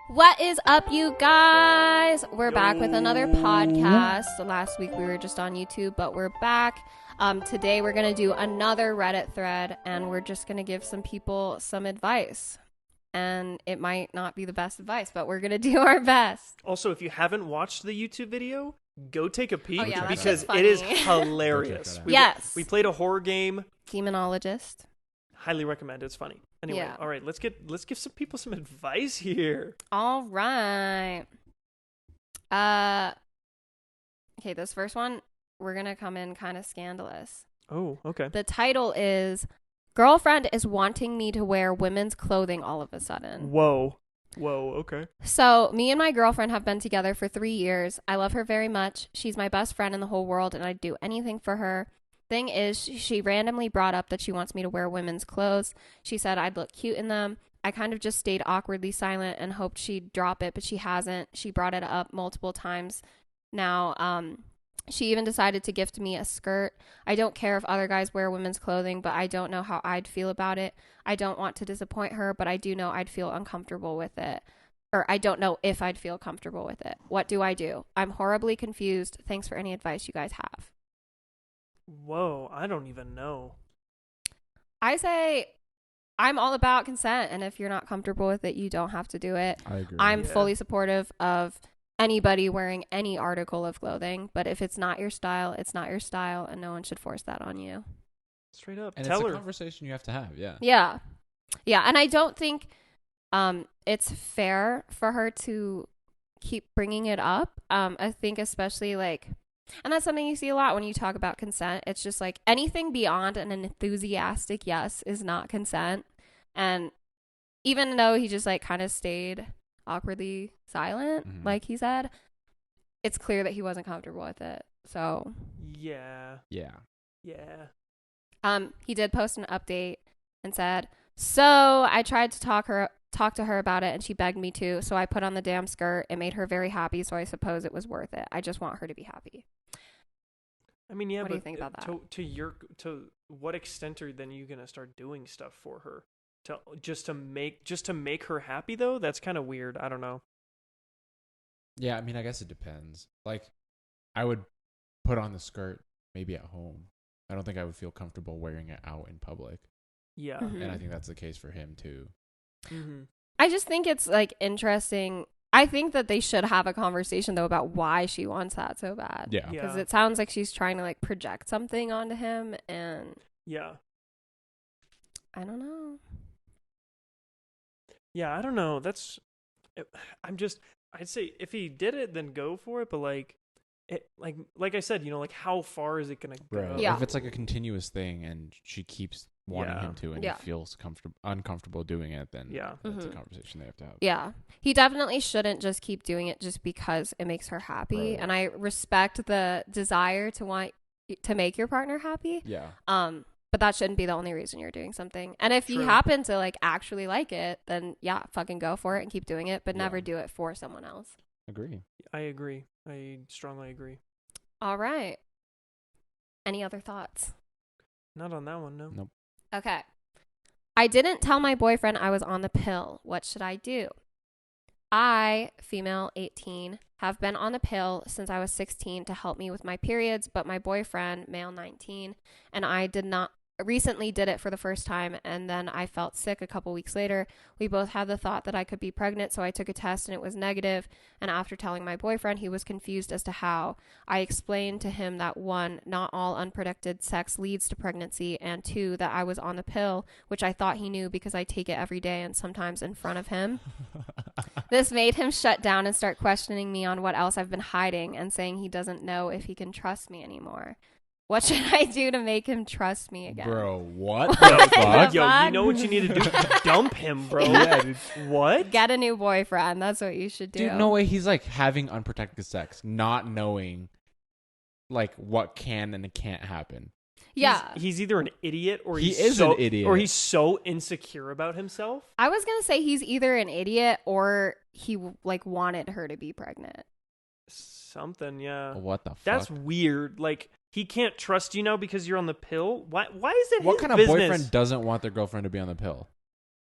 What is up, you guys? We're back with another podcast. So last week we were just on YouTube, but we're back. Today we're going to do another Reddit thread, and we're just going to give some people some advice. And it might not be the best advice, but we're going to do our best. Also, if you haven't watched the YouTube video, go take a peek because funny. it is hilarious. We played a horror game. Demonologist. Highly recommend. It's funny. Anyway, all right, let's give some people some advice here. All right. Okay, this first one, we're going to come in kind of scandalous. Oh, okay. The title is Girlfriend is Wanting Me to Wear Women's Clothing All of a Sudden. Whoa, okay. So, me and my girlfriend have been together for 3 years. I love her very much. She's my best friend in the whole world, and I'd do anything for her. Thing is, she randomly brought up that she wants me to wear women's clothes. She said I'd look cute in them. I kind of just stayed awkwardly silent and hoped she'd drop it, but she hasn't. She brought it up multiple times now. She even decided to gift me a skirt. I don't care if other guys wear women's clothing, but I don't know how I'd feel about it. I don't want to disappoint her, but I do know I'd feel uncomfortable with it. Or I don't know if I'd feel comfortable with it. What do I do? I'm horribly confused. Thanks for any advice you guys have. Whoa, I don't even know. I say I'm all about consent, and if you're not comfortable with it, you don't have to do it. I agree. I'm fully supportive of anybody wearing any article of clothing, but if it's not your style, it's not your style, and no one should force that on you. Straight up. And Tell it's her. a conversation you have to have, yeah. Yeah, and I don't think it's fair for her to keep bringing it up. I think especially and that's something you see a lot when you talk about consent. It's just like anything beyond an enthusiastic yes is not consent. And even though he just kind of stayed awkwardly silent, like he said, it's clear that he wasn't comfortable with it. So Yeah. He did post an update and said, so I tried to talk to her about it, and she begged me to, so I put on the damn skirt. It made her very happy, so I suppose it was worth it. I just want her to be happy. I mean, yeah, what but do you think about that? To what extent are then you gonna start doing stuff for her just to make her happy though? That's kind of weird. I don't know. Yeah, I mean, I guess it depends. I would put on the skirt maybe at home. I don't think I would feel comfortable wearing it out in public. Yeah, and I think that's the case for him too. I just think it's interesting. I think that they should have a conversation though about why she wants that so bad. Yeah. Because it sounds like she's trying to project something onto him, and I don't know. Yeah, I don't know. I'd say if he did it, then go for it. But like I said, how far is it gonna go? Right. Yeah. If it's a continuous thing and she keeps wanting him to, and he feels uncomfortable doing it, then that's a conversation they have to have. Yeah, he definitely shouldn't just keep doing it just because it makes her happy. Right. And I respect the desire to want to make your partner happy. Yeah. But that shouldn't be the only reason you're doing something. And if you happen to actually like it, then fucking go for it and keep doing it, but never do it for someone else. Agree. I agree. I strongly agree. All right. Any other thoughts? Not on that one, no. Nope. Okay. I didn't tell my boyfriend I was on the pill. What should I do? I, female 18, have been on the pill since I was 16 to help me with my periods, but my boyfriend, male 19, and I recently did it for the first time, and then I felt sick a couple weeks later. We both had the thought that I could be pregnant, so I took a test and it was negative, and after telling my boyfriend, he was confused as to how. I explained to him that 1, not all unprotected sex leads to pregnancy, and 2, that I was on the pill, which I thought he knew because I take it every day and sometimes in front of him. This made him shut down and start questioning me on what else I've been hiding and saying he doesn't know if he can trust me anymore. What should I do to make him trust me again? Bro, what the fuck? Yo, you know what you need to do? Dump him, bro. Yeah, dude. What? Get a new boyfriend. That's what you should do. Dude, no way. He's having unprotected sex, not knowing what can and can't happen. Yeah. He's either an idiot or he is an idiot. Or he's so insecure about himself. I was going to say he's either an idiot or he wanted her to be pregnant. Something, yeah. What the fuck? That's weird. He can't trust you now because you're on the pill? Why is it What his kind of business? boyfriend doesn't want their girlfriend to be on the pill?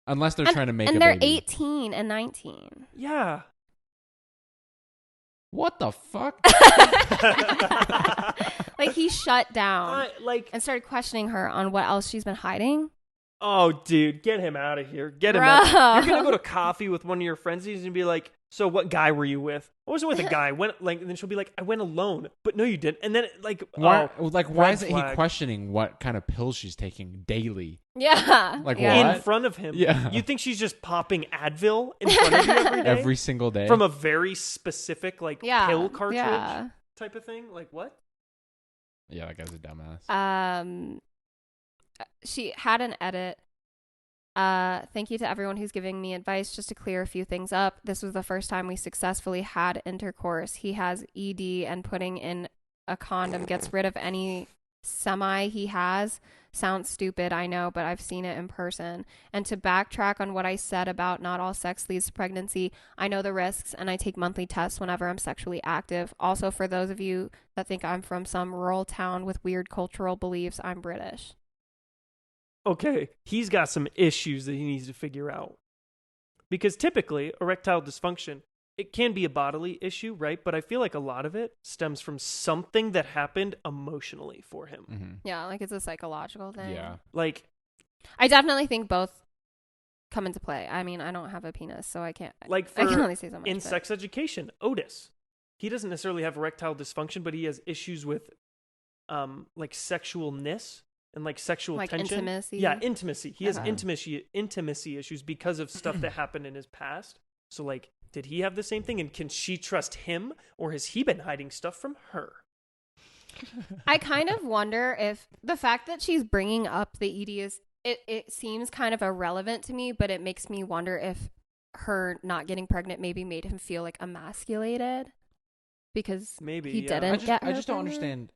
Unless they're trying to make a and they're baby. 18 and 19. Yeah. What the fuck? Like, he shut down Like, and started questioning her on what else she's been hiding. oh, dude, get him out of here. Get him Bro. out. You're going to go to coffee with one of your friends and be like, so what guy were you with? I wasn't with a guy. And then she'll be like, I went alone. But no, you didn't. And then, like, Why red isn't he flag. questioning what kind of pills she's taking daily? Yeah. Like, yeah. what? In front of him. Yeah. You think she's just popping Advil in front of you every day? Every single day? From a very specific, like, Yeah. pill cartridge Yeah. type of thing? Like, what? Yeah, that guy's a dumbass. She had an edit. Thank you to everyone who's giving me advice. Just to clear a few things up, this was the first time we successfully had intercourse. He has ED, and putting in a condom gets rid of any semi he has. Sounds stupid, I know, but I've seen it in person. And to backtrack on what I said about not all sex leads to pregnancy, I know the risks, and I take monthly tests whenever I'm sexually active. Also, for those of you that think I'm from some rural town with weird cultural beliefs, I'm British. Okay, he's got some issues that he needs to figure out. Because typically, erectile dysfunction, it can be a bodily issue, right? But I feel like a lot of it stems from something that happened emotionally for him. Mm-hmm. Yeah, like it's a psychological thing. Yeah. Like, I definitely think both come into play. I mean, I don't have a penis, so I can't. like I can for only say so much. in but- sex education, Otis, he doesn't necessarily have erectile dysfunction, but he has issues with, like sexualness and like sexual like tension. intimacy. Yeah, intimacy. He has Okay. intimacy issues because of stuff that happened in his past. So, like, did he have the same thing? And can she trust him, or has he been hiding stuff from her? I kind of wonder if the fact that she's bringing up the ED is it seems kind of irrelevant to me, but it makes me wonder if her not getting pregnant maybe made him feel like emasculated because Maybe he yeah. didn't get her I just don't pregnant. understand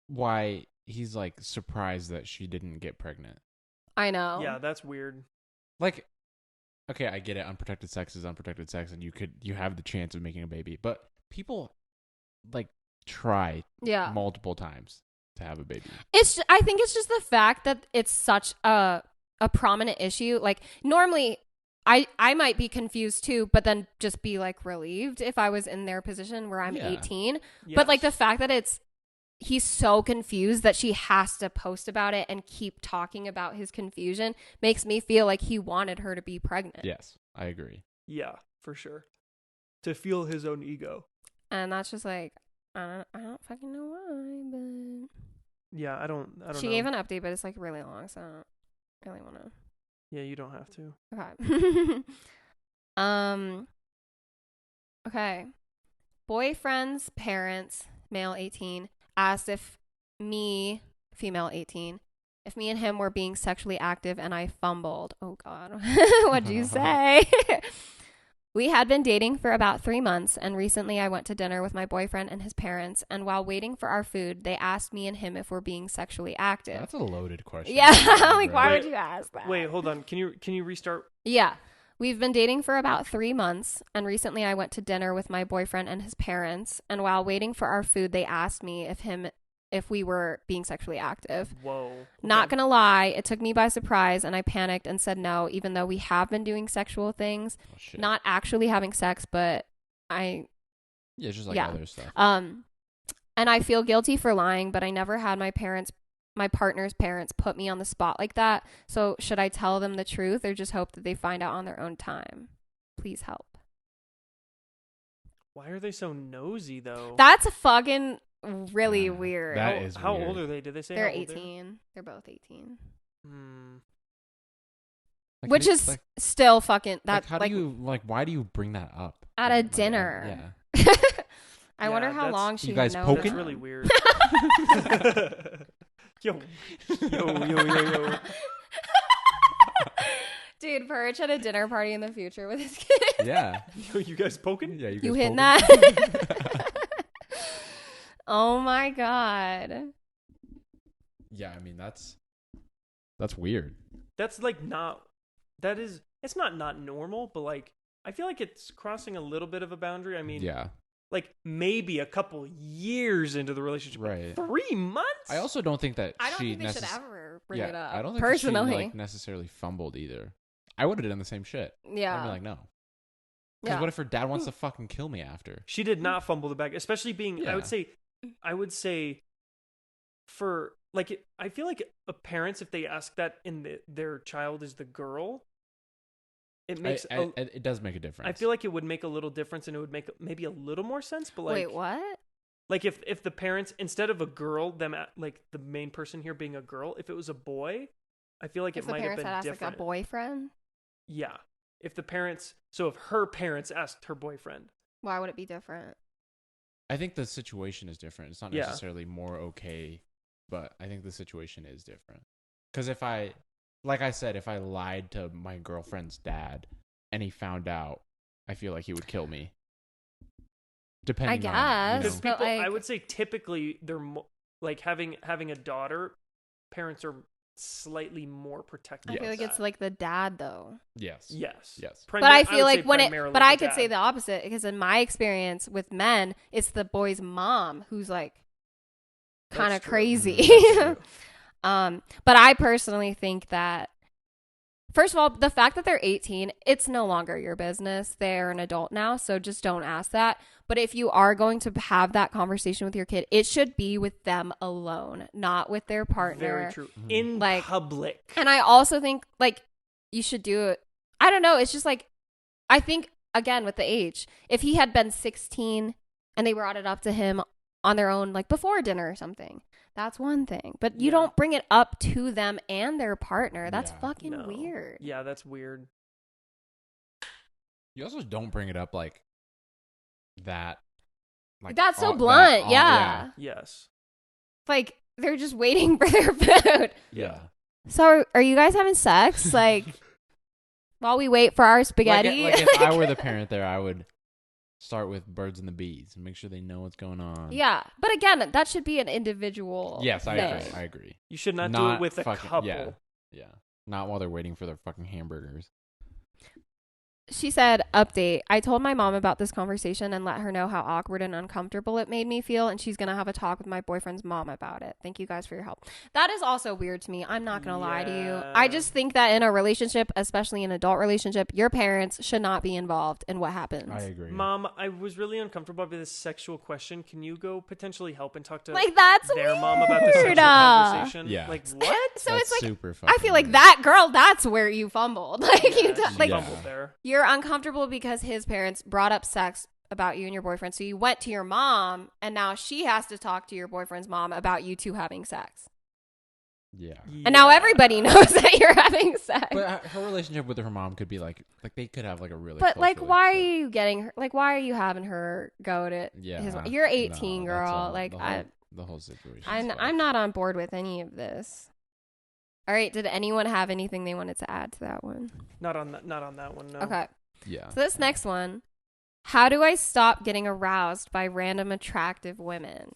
why he's like surprised that she didn't get pregnant. I know. Yeah, that's weird. Like, okay, I get it. Unprotected sex is unprotected sex, and you have the chance of making a baby, but people like try Yeah. multiple times to have a baby. I think it's just the fact that it's such a prominent issue. Like normally I might be confused too, but then just be like relieved if I was in their position where I'm Yeah. 18. But like the Yes. fact that he's so confused that she has to post about it and keep talking about his confusion makes me feel like he wanted her to be pregnant. Yes, I agree. Yeah, for sure. To feel his own ego. And that's just like I don't fucking know why, Yeah, I don't but she know. gave an update, but it's like really long, so I don't really want to. Yeah, you don't have to. Okay. Okay. Boyfriend's parents, male 18, asked if me, female 18, if me and him were being sexually active, and I fumbled. Oh God. What'd you say? We had been dating for about 3 months, and recently I went to dinner with my boyfriend and his parents, and while waiting for our food, they asked me and him if we're being sexually active. That's a loaded question. Yeah, like why Wait, would you ask that? Wait, hold on. Can you restart? Yeah. We've been dating for about 3 months, and recently I went to dinner with my boyfriend and his parents, and while waiting for our food, they asked me if we were being sexually active. Whoa. Not Okay. gonna lie, it took me by surprise, and I panicked and said no, even though we have been doing sexual things. Oh, shit. Not actually having sex, but Yeah, it's just like yeah. other stuff. And I feel guilty for lying, but I never had my partner's parents put me on the spot like that. So should I tell them the truth or just hope that they find out on their own time? Please help. Why are they so nosy though? That's fucking really Yeah, weird. that is How weird. old are they? Did they say They're how old they are? 18. They're both 18. Hmm. Like, Which how do- is like, still fucking like, that how do you like? Why do you bring that up at a Like, dinner. Yeah. I wonder Yeah, how that's- long she You guys knows poking? That's him. really weird. yo, yo. Dude, Purge at a dinner party in the future with his kid. Yeah. Yo, you guys poking? Yeah. You guys hitting poking? that? Oh my God. Yeah, I mean that's weird. That's like not. That is. It's not normal, but like I feel like it's crossing a little bit of a boundary. I mean, Yeah. like maybe a couple years into the relationship. Right. 3 months. I also don't think that I don't she think they should necess- ever bring it up. I don't think personally, she like necessarily fumbled either. I would have done the same shit. yeah. I'd be like, no. Because what if her dad wants to fucking kill me after? She did not fumble the bag, especially being. Yeah. I would say, for like, I feel like parents, if they ask that and their child is the girl, it makes it does make a difference. I feel like it would make a little difference, and it would make maybe a little more sense. But like, wait, what? Like if the parents, instead of a girl, like the main person here being a girl, if it was a boy, I feel like If it the might have parents been had asked different. like a boyfriend, Yeah. If the parents, so if her parents asked her boyfriend, why would it be different? I think the situation is different. It's not necessarily more okay, but I think the situation is different. Because like I said, if I lied to my girlfriend's dad and he found out, I feel like he would kill me. Depending on, guess. because But, people, like- I would say typically they're like having a daughter, parents are slightly more protective. I feel of like it's that. like the dad though. Yes. Yes. But I would feel like say when primarily but I the could say dad. the opposite because in my experience with men, it's the boy's mom who's like kind of That's true. crazy. That's true. But I personally think that first of all, the fact that they're 18, it's no longer your business. They're an adult now, so just don't ask that. But if you are going to have that conversation with your kid, it should be with them alone, not with their partner. Very true. In Like- public. And I also think like you should do it. I don't know. It's just like, I think again with the age, if he had been 16 and they brought it up to him on their own, like before dinner or something, that's one thing. But you Yeah. don't bring it up to them and their partner. That's Yeah. fucking No. weird. Yeah, that's weird. You also don't bring it up like that. Like That's so all- blunt. that- Yeah. Yes. Like they're just waiting for their food. Yeah. So are you guys having sex? Like while we wait for our spaghetti? Like if I were the parent there, I would start with birds and the bees and make sure they know what's going on. Yeah. But again, that should be an individual Yes, I thing. agree. I agree. You should not do it with a fucking- couple. Yeah. Not while they're waiting for their fucking hamburgers. She said, update. I told my mom about this conversation and let her know how awkward and uncomfortable it made me feel, and she's going to have a talk with my boyfriend's mom about it. Thank you guys for your help. That is also weird to me. I'm not going to lie to you. Yeah. I just think that in a relationship, especially an adult relationship, your parents should not be involved in what happens. I agree. Mom, I was really uncomfortable with this sexual question. Can you go potentially help and talk to Like, that's their weird. mom about the sexual conversation? Yeah. Like, what? So That's it's like, super I fucking feel like weird. that girl, that's where you fumbled. Like, Yeah, you she like, Yeah. fumbled there. you're uncomfortable because his parents brought up sex about you and your boyfriend. So you went to your mom, and now she has to talk to your boyfriend's mom about you two having sex. Yeah. And now Yeah. everybody knows that you're having sex. But her relationship with her mom could be like they could have like a really. But close like, why are relationship. you getting her? Like, why are you having her go to Yeah. his? You're 18, No, that's girl. all- Like, the whole situation. I'm not on board with any of this. All right. Did anyone have anything they wanted to add to that one? Not on that one, no. Okay. Yeah. So this next one. How do I stop getting aroused by random attractive women?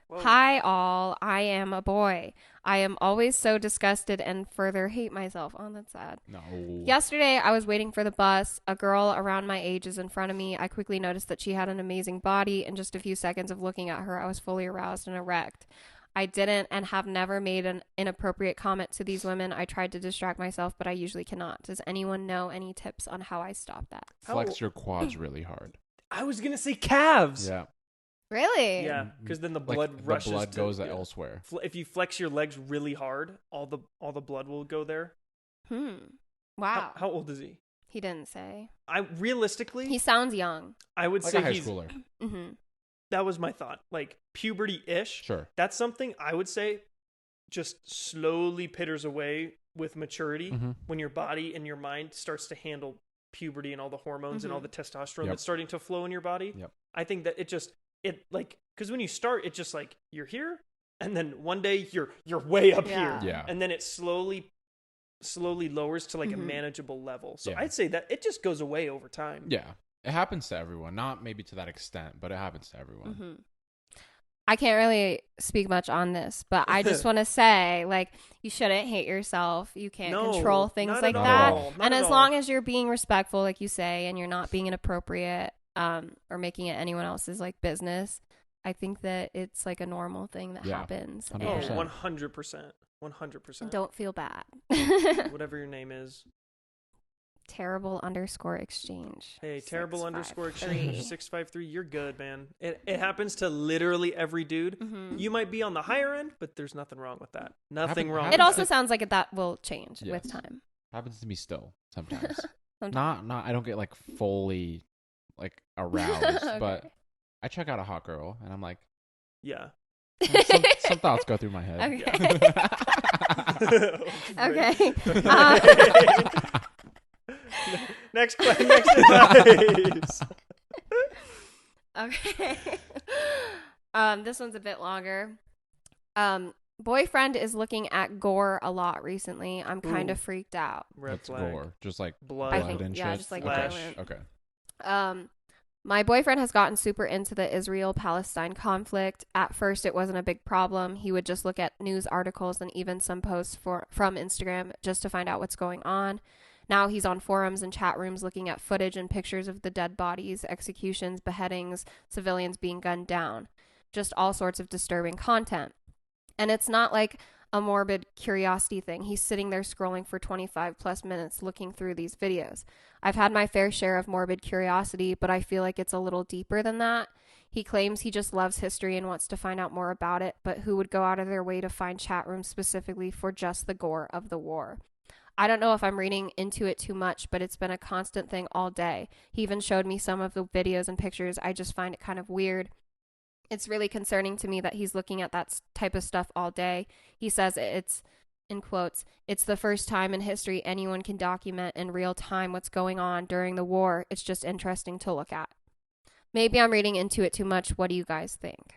Whoa. Hi, all. I am a boy. I am always so disgusted and further hate myself. Oh, that's sad. No. Yesterday, I was waiting for the bus. A girl around my age is in front of me. I quickly noticed that she had an amazing body. In just a few seconds of looking at her, I was fully aroused and erect. I didn't and have never made an inappropriate comment to these women. I tried to distract myself, but I usually cannot. Does anyone know any tips on how I stop that? Flex your quads really hard. I was gonna say calves. Yeah. Really? Yeah, because then the Like, blood rushes. The blood to- goes yeah. elsewhere. If you flex your legs really hard, all the blood will go there. Wow. How old is he? He didn't say. I realistically, He sounds young. I would Like say a high he's. schooler. Mm-hmm. That was my thought. Like puberty-ish. Sure. That's something I would say just slowly pitters away with maturity Mhm. when your body and your mind starts to handle puberty and all the hormones and all the testosterone Yep. that's starting to flow in your body. Yep. I think that because when you start, it's just like you're here, and then one day you're way up Yeah. here, Yeah. and then it slowly lowers to like a Mhm. manageable level. So Yeah. I'd say that it just goes away over time. Yeah. It happens to everyone. Not maybe to that extent, but it happens to everyone. Mm-hmm. I can't really speak much on this, but I just want to say, like, you shouldn't hate yourself. You can't No, control things not like at that. all. Not And at as all. long as you're being respectful, like you say, and you're not being inappropriate or making it anyone else's like business, I think that it's like a normal thing that Yeah, happens. 100%. Oh, And 100%. 100%. Don't feel bad. Whatever your name is. Terrible_exchange. Hey, terrible_exchange 653. 653. You're good, man. It happens to literally every dude. Mm-hmm. You might be on the higher end, but there's nothing wrong with that. Nothing wrong. It with also that. sounds like that will change Yes. with time. Happens to me still sometimes. Sometimes. Not. I don't get like fully like aroused, Okay. but I check out a hot girl and I'm like, Yeah. some thoughts go through my head. Okay. Next advice. Okay. This one's a bit longer. Boyfriend is looking at gore a lot recently. I'm kind of freaked out. Red What's flag. gore? Just like Blood. I think, and yeah, shit? just like Flesh. violent. Okay. My boyfriend has gotten super into the Israel-Palestine conflict. At first, it wasn't a big problem. He would just look at news articles and even some posts from Instagram just to find out what's going on. Now he's on forums and chat rooms looking at footage and pictures of the dead bodies, executions, beheadings, civilians being gunned down. Just all sorts of disturbing content. And it's not like a morbid curiosity thing. He's sitting there scrolling for 25 plus minutes looking through these videos. I've had my fair share of morbid curiosity, but I feel like it's a little deeper than that. He claims he just loves history and wants to find out more about it, but who would go out of their way to find chat rooms specifically for just the gore of the war? I don't know if I'm reading into it too much, but it's been a constant thing all day. He even showed me some of the videos and pictures. I just find it kind of weird. It's really concerning to me that he's looking at that type of stuff all day. He says it's, in quotes, it's the first time in history anyone can document in real time what's going on during the war. It's just interesting to look at. Maybe I'm reading into it too much. What do you guys think?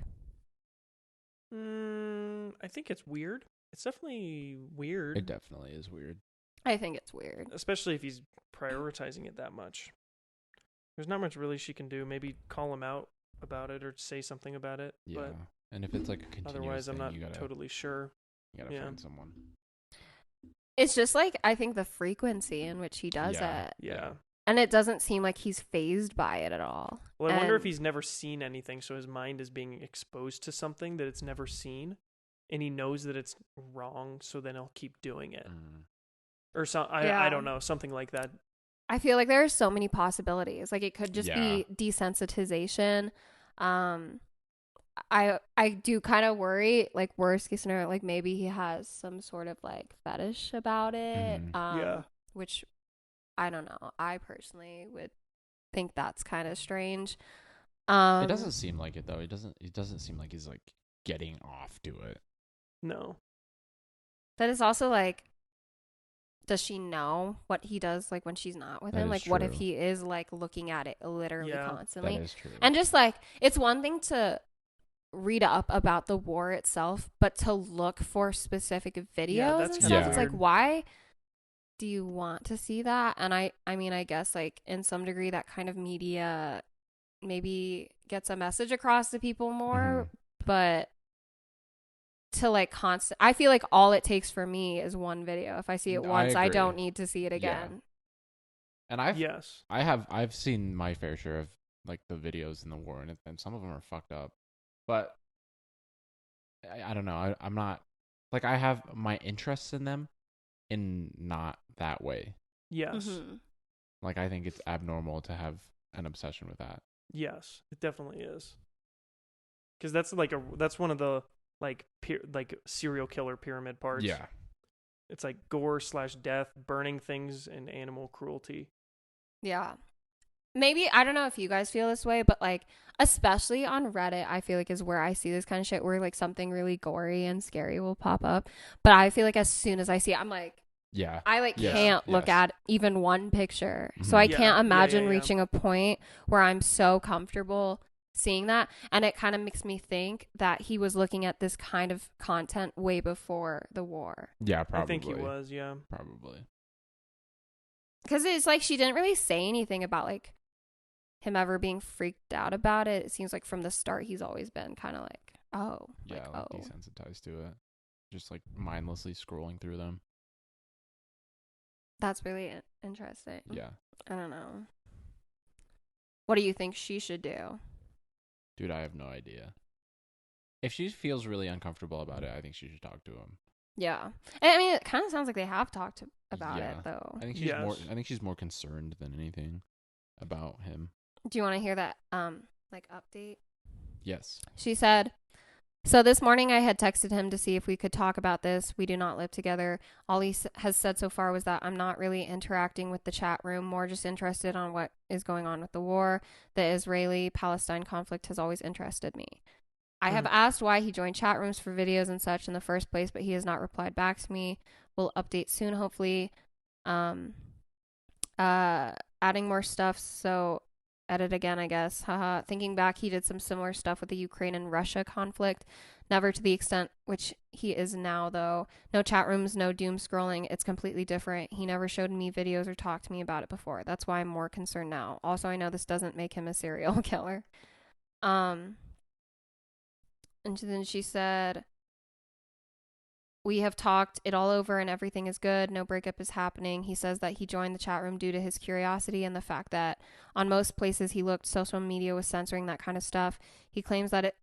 I think it's weird. It's definitely weird. It definitely is weird. I think it's weird. Especially if he's prioritizing it that much. There's not much really she can do. Maybe call him out about it or say something about it. Yeah. But And if it's like a continuous otherwise, I'm thing, not you gotta totally sure. find someone. It's just like, I think the frequency in which he does it. Yeah. And it doesn't seem like he's fazed by it at all. Well, I wonder if he's never seen anything, so his mind is being exposed to something that it's never seen, and he knows that it's wrong, so then he'll keep doing it. Or I don't know, something like that. I feel like there are so many possibilities. Like, it could just be desensitization. I do kind of worry, like, worst case scenario, like maybe he has some sort of like fetish about it. Which I don't know. I personally would think that's kind of strange. It doesn't seem like it though. It doesn't seem like he's like getting off to it. No. But it's also like, does she know what he does like when she's not with him? Like, what if he is like looking at it literally constantly? That is true. And just like, it's one thing to read up about the war itself, but to look for specific videos and stuff, it's like, why do you want to see that? And I mean, I guess like in some degree that kind of media maybe gets a message across to people more, but to like I feel like all it takes for me is one video. If I see it once, I don't need to see it again. And I've seen my fair share of like the videos in the war, and some of them are fucked up. But I don't know. I'm not like, I have my interests in them in not that way. Yes. Like, I think it's abnormal to have an obsession with that. Yes, it definitely is. Because that's one of the like serial killer pyramid parts. Yeah. It's like gore / death, burning things, and animal cruelty. Yeah. Maybe, I don't know if you guys feel this way, but like, especially on Reddit, I feel like is where I see this kind of shit where like something really gory and scary will pop up. But I feel like as soon as I see it, I'm like, I like can't look at even one picture. So I can't imagine reaching a point where I'm so comfortable seeing that. And it kind of makes me think that he was looking at this kind of content way before the war. Yeah, probably. I think he was, yeah. Probably. Because it's like she didn't really say anything about like him ever being freaked out about it. It seems like from the start he's always been kind of like, desensitized to it. Just like mindlessly scrolling through them. That's really interesting. Yeah. I don't know. What do you think she should do? Dude, I have no idea. If she feels really uncomfortable about it, I think she should talk to him. Yeah. And I mean, it kind of sounds like they have talked about Yeah. it, though. I think she's more concerned than anything about him. Do you want to hear that, like, update? Yes. She said, so this morning I had texted him to see if we could talk about this. We do not live together. All he has said so far was that I'm not really interacting with the chat room, more just interested on what is going on with the war. The Israeli-Palestine conflict has always interested me. I have asked why he joined chat rooms for videos and such in the first place, but he has not replied back to me. We'll update soon, hopefully. Adding more stuff, so edit again, I guess. Haha. Thinking back, he did some similar stuff with the Ukraine and Russia conflict. Never to the extent which he is now, though. No chat rooms, no doom scrolling. It's completely different. He never showed me videos or talked to me about it before. That's why I'm more concerned now. Also, I know this doesn't make him a serial killer. And then she said, we have talked it all over and everything is good. No breakup is happening. He says that he joined the chat room due to his curiosity and the fact that on most places he looked, social media was censoring that kind of stuff. He claims that it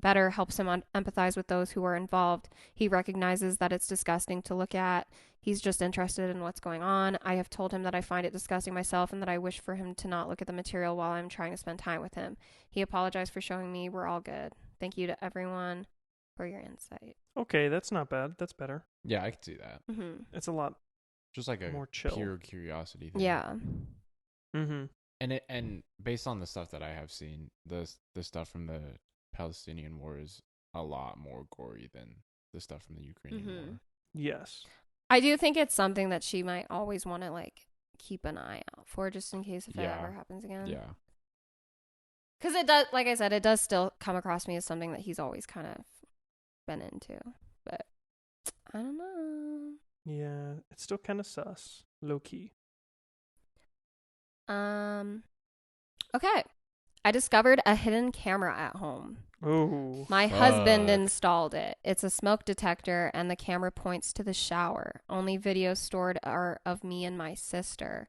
better helps him empathize with those who are involved. He recognizes that it's disgusting to look at. He's just interested in what's going on. I have told him that I find it disgusting myself and that I wish for him to not look at the material while I'm trying to spend time with him. He apologized for showing me we're all good. Thank you to everyone for your insight. Okay, that's not bad. That's better. Yeah, I can see that. Mm-hmm. It's a lot Just like a more chill. pure curiosity thing. Yeah. Mm-hmm. And based on the stuff that I have seen, the stuff from the Palestinian war is a lot more gory than the stuff from the Ukrainian war. Yes. I do think it's something that she might always want to, like, keep an eye out for, just in case if it ever happens again. Yeah. Because it does, like I said, it does still come across me as something that he's always kind of been into. But I don't know. Yeah, it's still kind of sus. Low key. Okay. I discovered a hidden camera at home. Oh. My husband installed it. It's a smoke detector, and the camera points to the shower. Only videos stored are of me and my sister.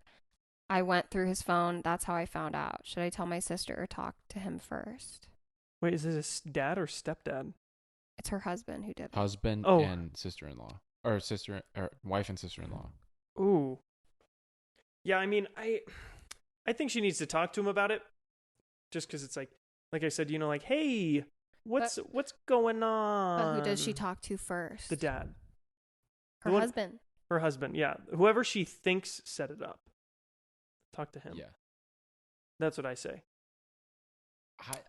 I went through his phone. That's how I found out. Should I tell my sister or talk to him first? Wait, is this his dad or stepdad? It's her husband who did it. Husband and sister-in-law. Or wife and sister-in-law. Ooh. Yeah, I mean, I think she needs to talk to him about it. Just because it's like I said, you know, like, hey, what's going on? But who does she talk to first? The dad. Her husband. Her husband, yeah. Whoever she thinks set it up. Talk to him. Yeah. That's what I say.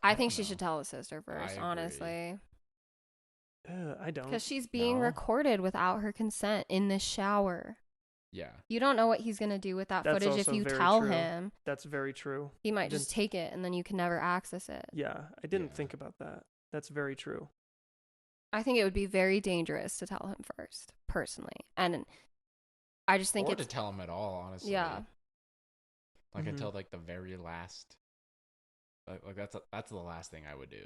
I think she should tell the sister first, honestly. I don't. Because she's being recorded without her consent in the shower. Yeah. You don't know what he's going to do with that footage if you tell him. That's very true. He might just take it and then you can never access it. Yeah, I didn't think about that. That's very true. I think it would be very dangerous to tell him first, personally. And I just think to tell him at all, honestly. Yeah. Like until like the very last. Like that's the last thing I would do.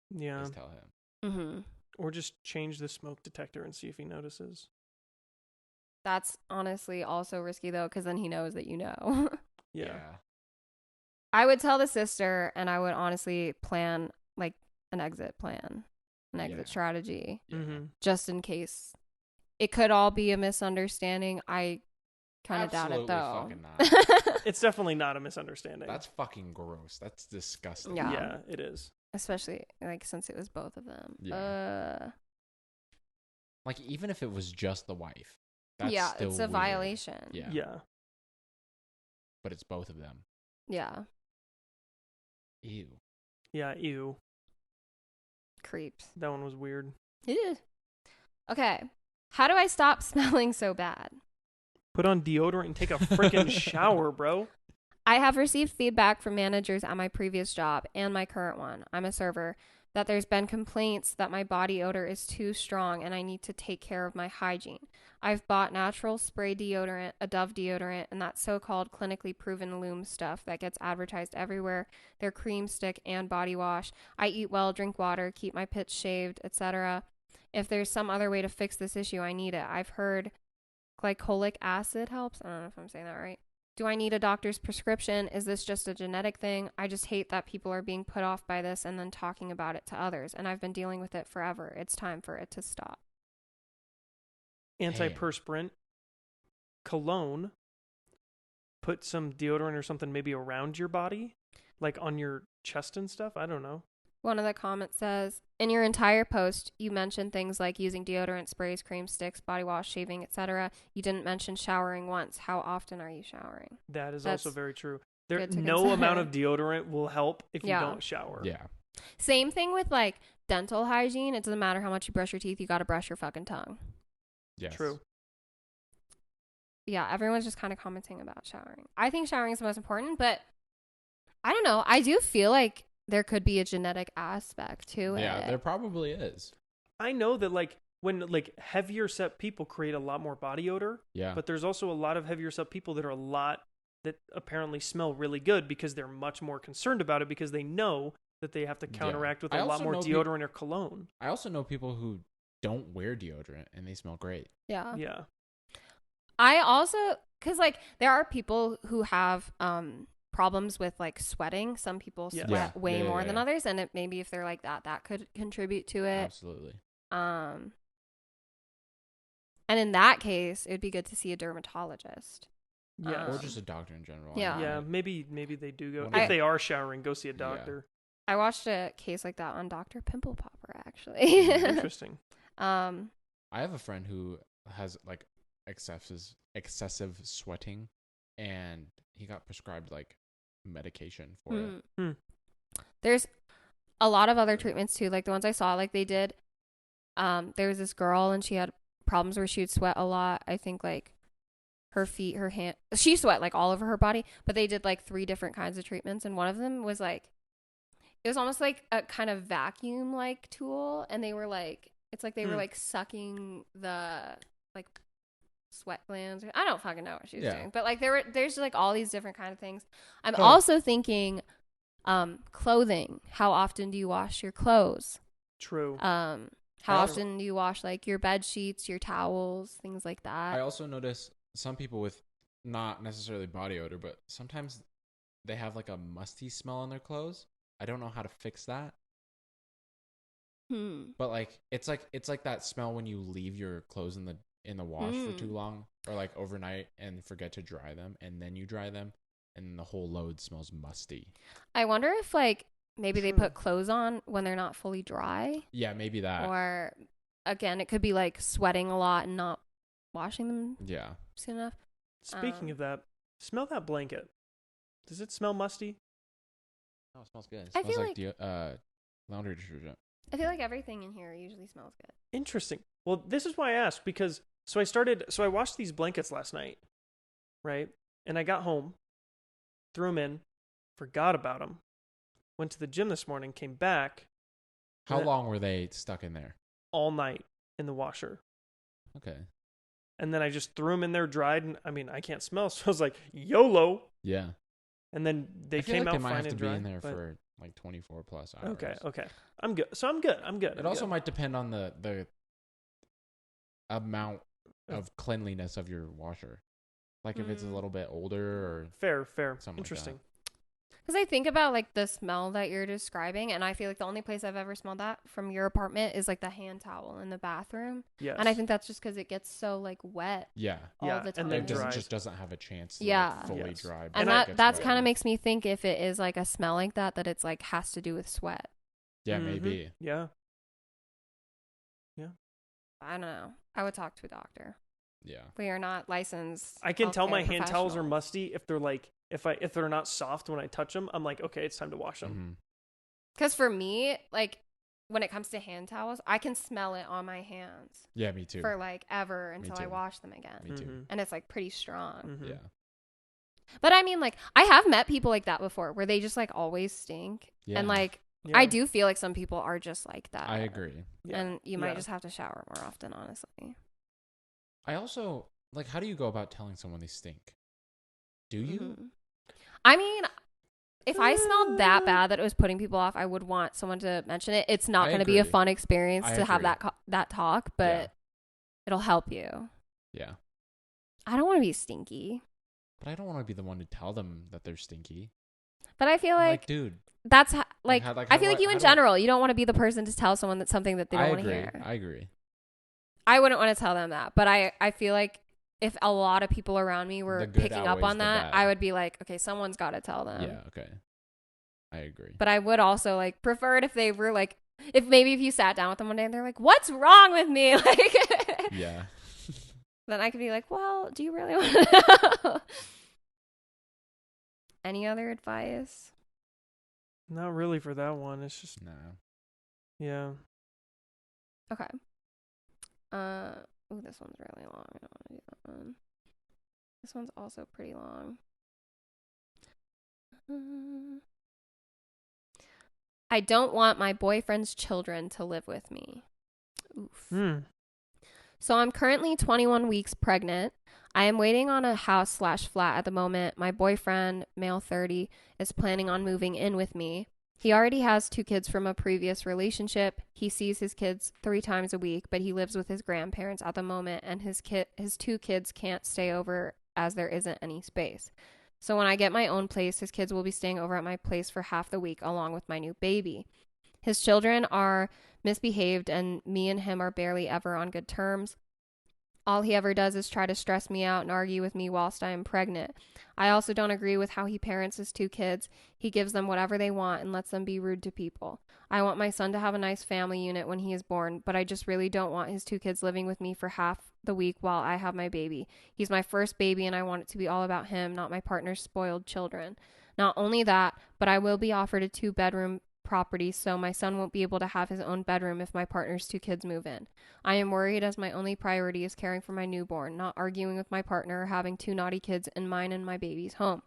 Yeah. Just tell him. Mm-hmm. Or just change the smoke detector and see if he notices. That's honestly also risky, though, because then he knows that you know. Yeah. I would tell the sister, and I would honestly plan, like, an exit plan, an exit strategy, just in case. It could all be a misunderstanding. I kind of doubt it, though. Fucking not. It's definitely not a misunderstanding. That's fucking gross. That's disgusting. Yeah, it is. Especially, like, since it was both of them. Yeah. Like, even if it was just the wife. That's still it's a weird. violation. Yeah. But it's both of them. Yeah. Ew. Yeah, ew. Creeps. That one was weird. Yeah. Okay. How do I stop smelling so bad? Put on deodorant and take a freaking shower, bro. I have received feedback from managers at my previous job and my current one. I'm a server. That there's been complaints that my body odor is too strong and I need to take care of my hygiene. I've bought natural spray deodorant, a Dove deodorant, and that so-called clinically proven Lume stuff that gets advertised everywhere. Their cream stick and body wash. I eat well, drink water, keep my pits shaved, etc. If there's some other way to fix this issue, I need it. I've heard glycolic acid helps. I don't know if I'm saying that right. Do I need a doctor's prescription? Is this just a genetic thing? I just hate that people are being put off by this and then talking about it to others. And I've been dealing with it forever. It's time for it to stop. antiperspirant, cologne, put some deodorant or something maybe around your body, like on your chest and stuff. I don't know. One of the comments says, in your entire post, you mentioned things like using deodorant, sprays, cream sticks, body wash, shaving, etc. You didn't mention showering once. How often are you showering? That is That's also very true. no amount of deodorant will help if you don't shower. Yeah. Same thing with like dental hygiene. It doesn't matter how much you brush your teeth. You got to brush your fucking tongue. Yes. True. Yeah, everyone's just kind of commenting about showering. I think showering is the most important, but I don't know. I do feel like there could be a genetic aspect to it. Yeah, there probably is. I know that like when like heavier set people create a lot more body odor. Yeah. But there's also a lot of heavier set people that are a lot that apparently smell really good because they're much more concerned about it because they know that they have to counteract with a lot more deodorant or cologne. I also know people who don't wear deodorant and they smell great. Yeah. Yeah. I also, because like there are people who have problems with like sweating. Some people sweat way more than others, and maybe if they're like that could contribute to it. Absolutely. And in that case, it would be good to see a dermatologist. Yeah. Or just a doctor in general. Yeah. Yeah, maybe they do go. If they are showering, go see a doctor. I watched a case like that on Dr. Pimple Popper, actually. Interesting. I have a friend who has like excessive sweating, and he got prescribed like medication for it. There's a lot of other treatments too, like the ones I saw, like they did. There was this girl, and she had problems where she would sweat a lot. I think like her feet, her hand, she sweat like all over her body, but they did like 3 different kinds of treatments, and one of them was like, it was almost like a kind of vacuum like tool, and they were like, it's like they were like sucking the like sweat glands. I don't fucking know what she was doing, but like there's like all these different kind of things. I'm also thinking clothing. How often do you wash your clothes? True. How often do you wash like your bed sheets, your towels, things like that? I also notice some people with not necessarily body odor, but sometimes they have like a musty smell on their clothes. I don't know how to fix that. But like it's like that smell when you leave your clothes in the wash for too long, or like overnight and forget to dry them, and then you dry them and the whole load smells musty. I wonder if like maybe they put clothes on when they're not fully dry. Yeah, maybe that. Or again, it could be like sweating a lot and not washing them soon enough. Speaking of that, smell that blanket. Does it smell musty? Oh, it smells good. It I smells feel like laundry detergent. I feel like everything in here usually smells good. Interesting. Well, this is why I asked, because so I washed these blankets last night, right? And I got home, threw them in, forgot about them, went to the gym this morning, came back. How long were they stuck in there? All night in the washer. Okay. And then I just threw them in there, dried, and I mean, I can't smell, so I was like, YOLO. Yeah. And then they came out fine and dry. They might have to be in there for like 24 plus hours. Okay. I'm good. So I'm good. It also might depend on the amount of cleanliness of your washer. Like if it's a little bit older or fair. Something Interesting. Because I think about like the smell that you're describing, and I feel like the only place I've ever smelled that from your apartment is like the hand towel in the bathroom. Yes. And I think that's just because it gets so like wet. All the time. And then it just doesn't have a chance to like, fully dry. And that's kind of makes me think if it is like a smell like that it's like has to do with sweat. Yeah, maybe. Yeah. I don't know. I would talk to a doctor. Yeah. We are not licensed. I can tell my hand towels are musty if they're like if they're not soft when I touch them. I'm like, okay, it's time to wash them. Because for me, like when it comes to hand towels, I can smell it on my hands. Yeah, me too. For like ever until I wash them again. Me too. And it's like pretty strong. Yeah. But I mean, like I have met people like that before, where they just like always stink, and like I do feel like some people are just like that. I agree. And you might just have to shower more often, honestly. I also like. How do you go about telling someone they stink? Do you? I mean, if I smelled that bad that it was putting people off, I would want someone to mention it. It's not going to be a fun experience to have that talk, but it'll help you. Yeah. I don't want to be stinky. But I don't want to be the one to tell them that they're stinky. But I feel like dude, that's I feel like you in general, you don't want to be the person to tell someone that something that they don't want to hear. I agree. I wouldn't want to tell them that, but I feel like if a lot of people around me were The good picking up outweighs on the that, bad. I would be like, okay, someone's got to tell them. Yeah, okay. I agree. But I would also like prefer it if they were like, if you sat down with them one day and they're like, what's wrong with me? Like, Yeah. then I could be like, well, do you really want to know? Any other advice? Not really for that one. It's just No. yeah. Okay. Oh, this one's really long. I don't want to do that one. This one's also pretty long. I don't want my boyfriend's children to live with me. Oof. So I'm currently 21 weeks pregnant. I am waiting on a house/flat at the moment. My boyfriend, male 30, is planning on moving in with me. He already has 2 kids from a previous relationship. He sees his kids 3 times a week, but he lives with his grandparents at the moment, and his 2 kids can't stay over as there isn't any space. So when I get my own place, his kids will be staying over at my place for half the week along with my new baby. His children are misbehaved, and me and him are barely ever on good terms. All he ever does is try to stress me out and argue with me whilst I am pregnant. I also don't agree with how he parents his 2 kids. He gives them whatever they want and lets them be rude to people. I want my son to have a nice family unit when he is born, but I just really don't want his 2 kids living with me for half the week while I have my baby. He's my first baby and I want it to be all about him, not my partner's spoiled children. Not only that, but I will be offered a 2-bedroom property, so my son won't be able to have his own bedroom if my partner's 2 kids move in. I am worried as my only priority is caring for my newborn, not arguing with my partner or having 2 naughty kids in mine and my baby's home.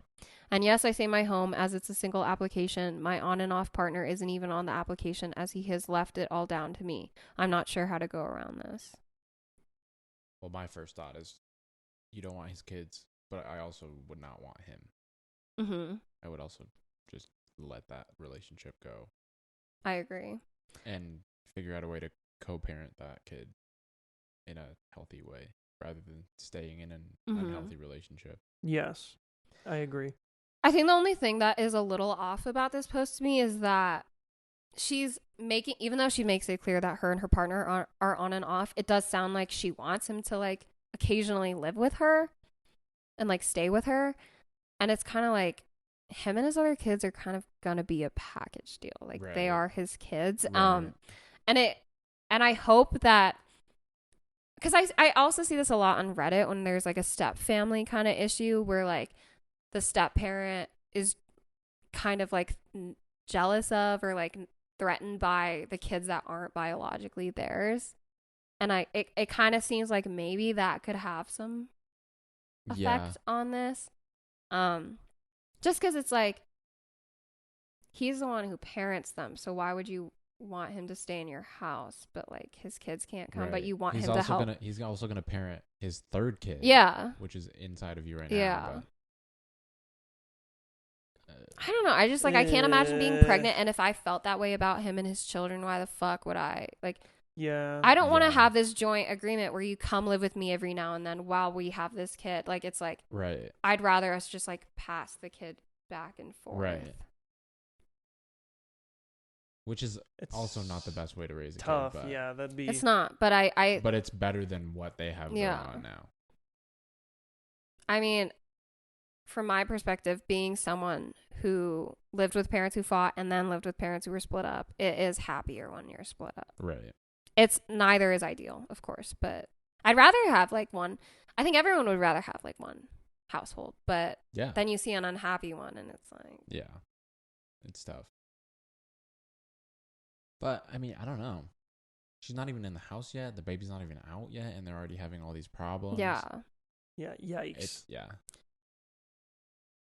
And yes, I say my home as it's a single application. My on and off partner isn't even on the application as he has left it all down to me. I'm not sure how to go around this. Well, my first thought is you don't want his kids, but I also would not want him. Mm-hmm. I would also just let that relationship go. I agree. And figure out a way to co-parent that kid in a healthy way rather than staying in an unhealthy relationship. Yes, I agree. I think the only thing that is a little off about this post to me is that she's making, even though she makes it clear that her and her partner are on and off, it does sound like she wants him to like occasionally live with her and like stay with her. And it's kind of like him and his other kids are kind of gonna be a package deal. Like Right. they are his kids. Right. And I hope that, because I also see this a lot on Reddit when there's like a step family kind of issue where like the step parent is kind of like jealous of or like threatened by the kids that aren't biologically theirs. And it kind of seems like maybe that could have some effect on this. Just because it's like he's the one who parents them, so why would you want him to stay in your house, but like his kids can't come, but you want him to help? He's also gonna parent his 3rd kid. Yeah, which is inside of you right yeah. now. But, I don't know. I just like I can't imagine being pregnant, and if I felt that way about him and his children, why the fuck would I like? Yeah. I don't want to have this joint agreement where you come live with me every now and then while we have this kid. Like it's like right. I'd rather us just like pass the kid back and forth. Right. Which is also not the best way to raise a tough, kid. But yeah, that'd be. It's not, but I. But it's better than what they have going on now. I mean, from my perspective, being someone who lived with parents who fought and then lived with parents who were split up, it is happier when you're split up. Right. It's neither is ideal, of course, but I'd rather have like one. I think everyone would rather have like one household, but then you see an unhappy one and it's like. Yeah. It's tough. But, I mean, I don't know. She's not even in the house yet. The baby's not even out yet, and they're already having all these problems. Yeah. Yeah, yikes. Yeah.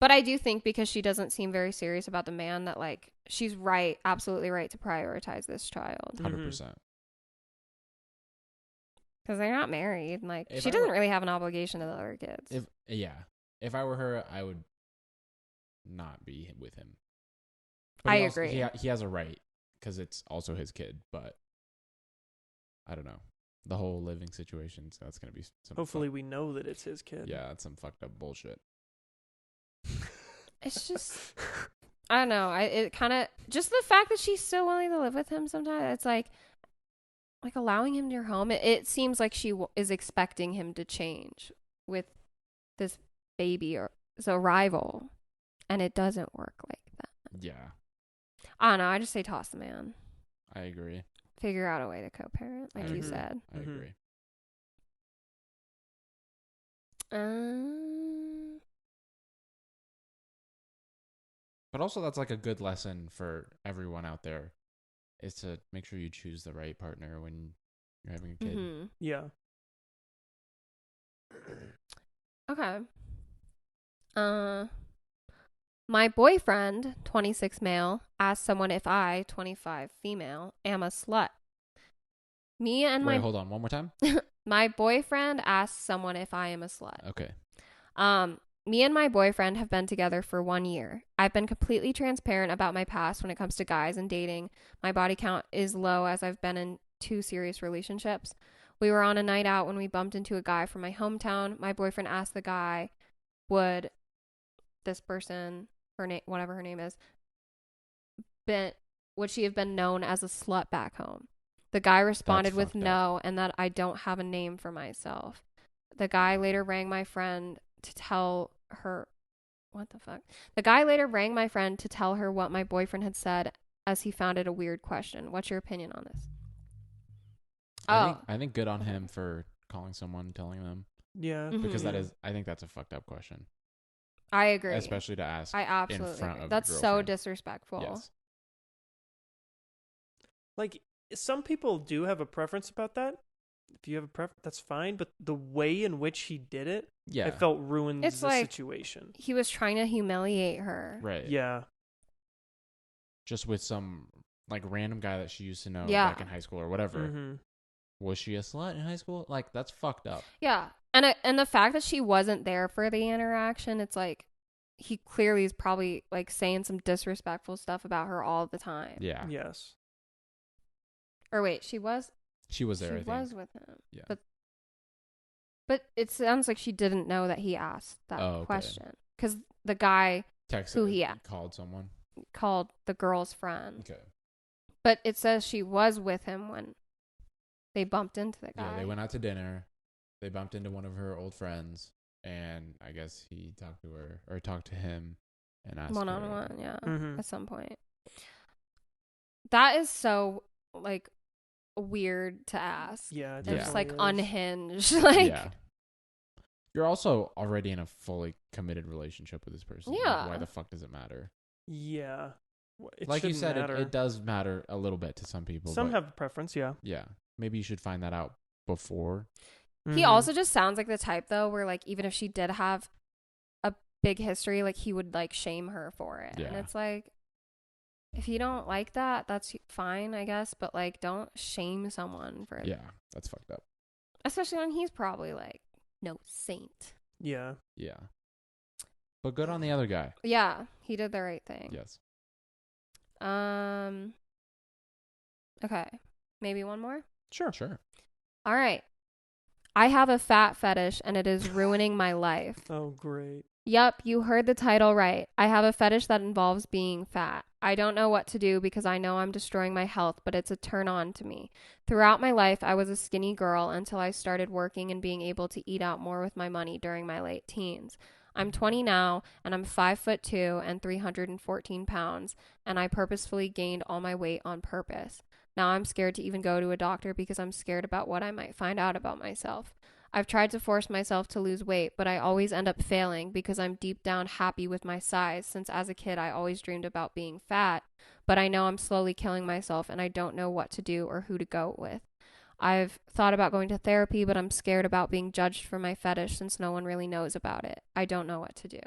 But I do think because she doesn't seem very serious about the man that, like, she's right, absolutely right to prioritize this child. 100%. Because they're not married. Like, she doesn't really have an obligation to the other kids. If I were her, I would not be with him. But I agree. He has a right. Because it's also his kid, but I don't know. The whole living situation, so that's going to be some hopefully we know that it's his kid. Yeah, it's some fucked up bullshit. It's just, I don't know. It kind of, just the fact that she's still willing to live with him sometimes, it's like, like allowing him to your home. It seems like she is expecting him to change with this baby or his arrival, and it doesn't work like that. Yeah, I don't know. I just say toss the man. I agree. Figure out a way to co-parent, like you said. I agree. But also, that's like a good lesson for everyone out there, is to make sure you choose the right partner when you're having a kid. Mm-hmm. Yeah. Okay. My boyfriend, 26 male, asked someone if I, 25 female, am a slut. Wait, hold on. One more time? My boyfriend asked someone if I am a slut. Okay. Me and my boyfriend have been together for 1 year. I've been completely transparent about my past when it comes to guys and dating. My body count is low as I've been in 2 serious relationships. We were on a night out when we bumped into a guy from my hometown. My boyfriend asked the guy, would this person, whatever her name is, would she have been known as a slut back home? The guy responded with no, and that I don't have a name for myself. The guy later rang my friend to tell her, what the fuck? The guy later rang my friend to tell her what my boyfriend had said, as he found it a weird question. What's your opinion on this? I think good on him for calling someone and telling them. Yeah. Because I think that's a fucked up question. I agree. Especially to ask I absolutely in front agree. of That's your so girlfriend. disrespectful. Yes. Like, some people do have a preference about that. If you have a preference, that's fine. But the way in which he did it, I felt ruined the situation. He was trying to humiliate her. Right. Yeah. Just with some like random guy that she used to know Yeah. back in high school or whatever. Mm-hmm. Was she a slut in high school? Like, that's fucked up. Yeah. And the fact that she wasn't there for the interaction, it's like he clearly is probably like saying some disrespectful stuff about her all the time. Yeah. Yes. Or wait, she was there, she I think. was with him. Yeah. But it sounds like she didn't know that he asked that question. Because the guy who he called someone. called the girl's friend. Okay. But it says she was with him when they bumped into the guy. Yeah, they went out to dinner. They bumped into one of her old friends, and I guess he talked to her or talked to him and asked one-on-one, yeah, Mm-hmm. at some point. That is so like weird to ask. Yeah. And just like is. unhinged. Like, yeah. You're also already in a fully committed relationship with this person. Yeah. Like, why the fuck does it matter? Yeah. It like you shouldn't said, matter. it does matter a little bit to some people. Some but have a preference, yeah. yeah. Maybe you should find that out before. he also just sounds like the type though where like even if she did have a big history, like he would like shame her for it. Yeah. And it's like, if you don't like that, that's fine, I guess, but like don't shame someone for it. Yeah, that's fucked up. Especially when he's probably like no saint. Yeah. Yeah. But good on the other guy. Yeah, he did the right thing. Yes. Okay. Maybe one more? Sure. All right. I have a fat fetish and it is ruining my life. Oh, great. Yup, you heard the title right. I have a fetish that involves being fat. I don't know what to do because I know I'm destroying my health, but it's a turn on to me. Throughout my life, I was a skinny girl until I started working and being able to eat out more with my money during my late teens. I'm 20 now, and I'm 5'2" and 314 pounds, and I purposefully gained all my weight on purpose. Now I'm scared to even go to a doctor because I'm scared about what I might find out about myself. I've tried to force myself to lose weight, but I always end up failing because I'm deep down happy with my size, since as a kid I always dreamed about being fat, but I know I'm slowly killing myself and I don't know what to do or who to go with. I've thought about going to therapy, but I'm scared about being judged for my fetish since no one really knows about it. I don't know what to do.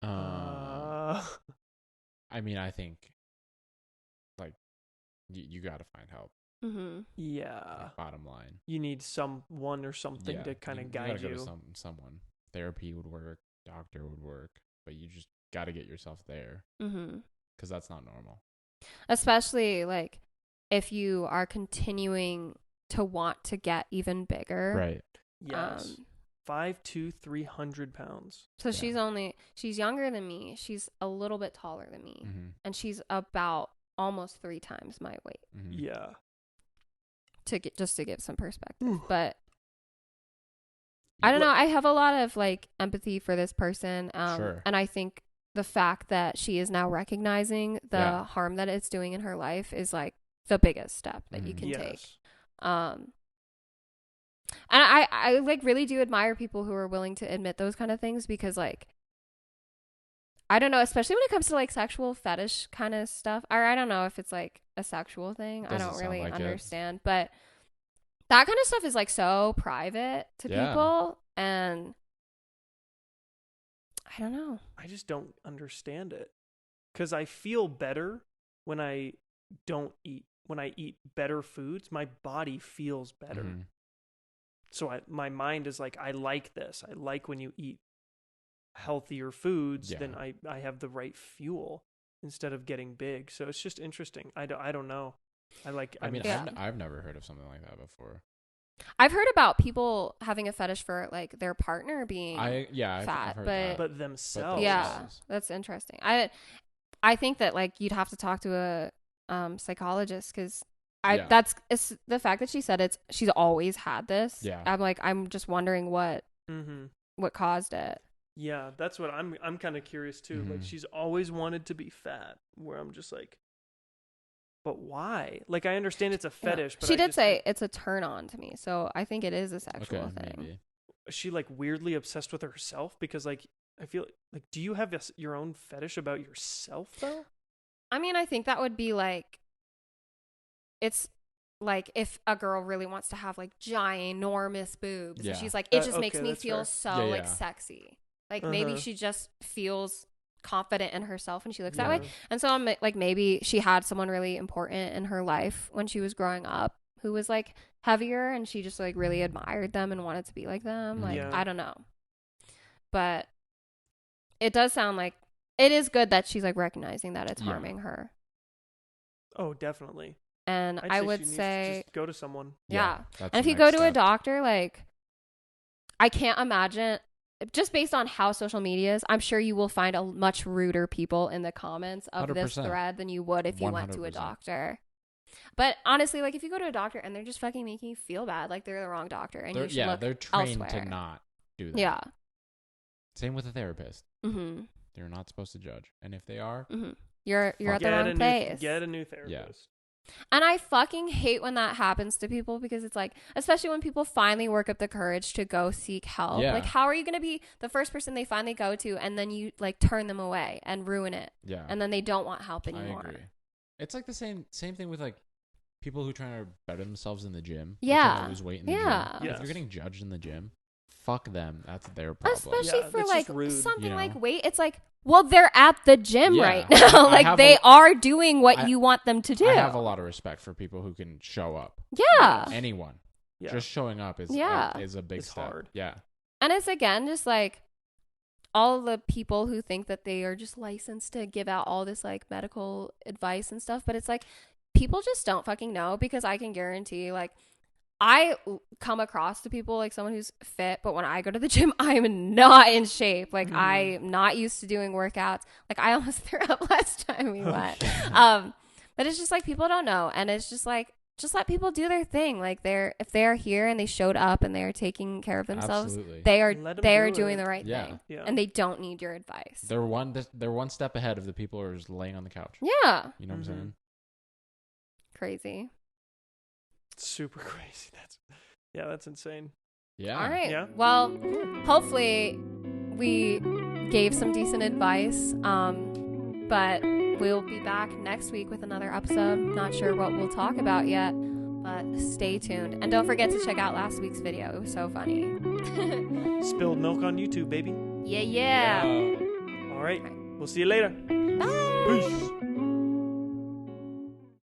I mean, I think like you got to find help. Mm-hmm. Yeah. Like, bottom line, You need someone or something to kind of guide gotta you. go to someone. Therapy would work. Doctor would work. But you just got to get yourself there. Mm-hmm. Because that's not normal. Especially like if you are continuing to want to get even bigger. Right. Yes. 5'2", 300 pounds. So Yeah. she's younger than me. She's a little bit taller than me. Mm-hmm. And she's about almost 3 times my weight. Mm-hmm. Yeah. To give some perspective. But I don't know. I have a lot of like empathy for this person. Sure. And I think the fact that she is now recognizing the harm that it's doing in her life is like the biggest step that you can take. And I like really do admire people who are willing to admit those kind of things, because like, I don't know, especially when it comes to like sexual fetish kind of stuff, or I don't know if it's like a sexual thing. I don't really understand, but that kind of stuff is like so private to people, and I don't know. I just don't understand it, because I feel better when I don't eat. When I eat better foods, my body feels better. Mm-hmm. So my mind is like, I like this. I like when you eat healthier foods, then I have the right fuel instead of getting big. So it's just interesting. I don't know. I've never heard of something like that before. I've heard about people having a fetish for like their partner being fat, I've heard but themselves. Yeah, that's interesting. I think that like you'd have to talk to a psychologist, because it's the fact that she said she's always had this. Yeah, I'm just wondering what caused it. Yeah, that's what I'm kind of curious too. Mm-hmm. Like, she's always wanted to be fat, where I'm just like, but why? Like, I understand it's a fetish, but she did say it's a turn on to me, so I think it is a sexual thing. Maybe. Is she like weirdly obsessed with herself? Because like, I feel like, do you have your own fetish about yourself though? I mean, I think that would be like, it's like if a girl really wants to have like ginormous boobs, and she's like, it just makes me feel so like sexy. Like maybe she just feels confident in herself and she looks that way. And so I'm like, maybe she had someone really important in her life when she was growing up who was like heavier, and she just like really admired them and wanted to be like them. Like, I don't know. But it does sound like it is good that she's like recognizing that it's harming her. Oh, definitely. And I would say just go to someone. Yeah. And if you go to a doctor, like, I can't imagine, just based on how social media is, I'm sure you will find a much ruder people in the comments of 100%. This thread than you would if you 100%. Went to a doctor. But honestly, like, if you go to a doctor and they're just fucking making you feel bad, like they're the wrong doctor, and you should look they're trained elsewhere. To not do that. Yeah. Same with a therapist. Mm-hmm. They're not supposed to judge, and if they are, you're at the wrong place. Get a new therapist. Yeah. And I fucking hate when that happens to people, because it's like, especially when people finally work up the courage to go seek help. Yeah. Like, how are you going to be the first person they finally go to, and then you like turn them away and ruin it? Yeah. And then they don't want help anymore. I agree. It's like the same thing with like people who try to better themselves in the gym. Yeah. Lose weight in the gym. Yes. If you're getting judged in the gym, fuck them. That's their problem. Especially for like something like weight. It's like, well, they're at the gym right now. Yeah, like, they are doing what you want them to do. I have a lot of respect for people who can show up. Yeah. Anyone. Yeah. Just showing up is a big step. Hard. Yeah. And it's, again, just like all the people who think that they are just licensed to give out all this like medical advice and stuff. But it's like, people just don't fucking know, because I can guarantee, like, I come across to people like someone who's fit, but when I go to the gym, I'm not in shape. Like, I'm not used to doing workouts. Like, I almost threw up last time we went. But it's just like, people don't know. And it's just like, just let people do their thing. Like, if they're here and they showed up and they're taking care of themselves, they are doing the right thing. Yeah. And they don't need your advice. They're one step ahead of the people who are just laying on the couch. Yeah. You know what I'm saying? Crazy. Super crazy. That's insane. Yeah. All right. Yeah. Well, hopefully we gave some decent advice. But we'll be back next week with another episode. Not sure what we'll talk about yet, but stay tuned. And don't forget to check out last week's video. It was so funny. Spilled milk on YouTube, baby. Yeah. All right. We'll see you later. Bye. Peace.